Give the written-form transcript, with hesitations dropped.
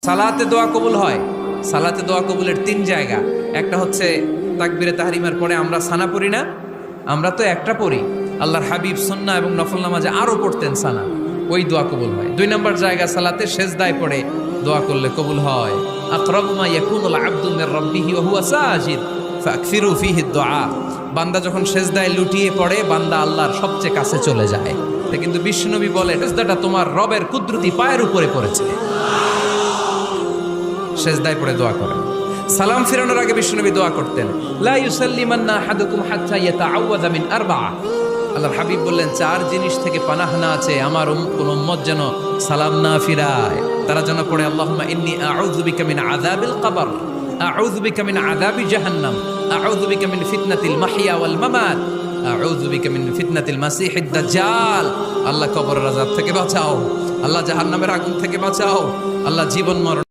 সালাতে দোয়া কবুল হয়। সালাতে দোয়া কবুলের 3 জায়গা। একটা হচ্ছে তাকবীরে তাহরিমার পরে আমরা সানা পড়ি না, আমরা তো একটা পড়ি। আল্লাহর হাবিব সুন্নাহ এবং নফল নামাজে আরো পড়তেন সানা, ওই দোয়া কবুল হয়। 2 নম্বর জায়গা সালাতে সেজদায় পড়ে দোয়া করলে কবুল হয়। আকরাবু মা ইয়াকুনুল আবদু মির রাব্বিহি ওয়া হুয়া সাজিদ ফাকসিরু ফীহি দুআ। বান্দা যখন সেজদায় লুটিয়ে পড়ে বান্দা আল্লাহর সবচেয়ে কাছে চলে যায়। কিন্তু বিশ্বনবী বলে সেজদাটা তোমার রবের কুদরতি পায়ের উপরে পড়েছে। সেজদায় পড়ে দোয়া করেন। সালাম ফিরানোর আগে বিশ্বনবী দোয়া করতেন, লা ইউসাল্লিমান্না আহাদুকুম হাত্তা ইয়াতাআওয়াযা মিন আরবা'a। আল্লাহর হাবিব বললেন 4 জিনিস থেকে পানাহ না আছে আমার কোন উম্মত যেন সালাম না ফিরায়। তারা যেন পড়ে আল্লাহুম্মা ইন্নী আউযু বিকা মিন আযাবিল কবর, আউযু বিকা মিন আযাবি জাহান্নাম, আউযু বিকা মিন ফিতনাতিল মাহইয়া ওয়াল মামাত, আউযু বিকা মিন ফিতনাতিল মাসিহিদ দাজ্জাল। আল্লাহ কবরের আযাব থেকে বাঁচাও, আল্লাহ জাহান্নামের আগুন থেকে বাঁচাও, আল্লাহ জীবন মরণ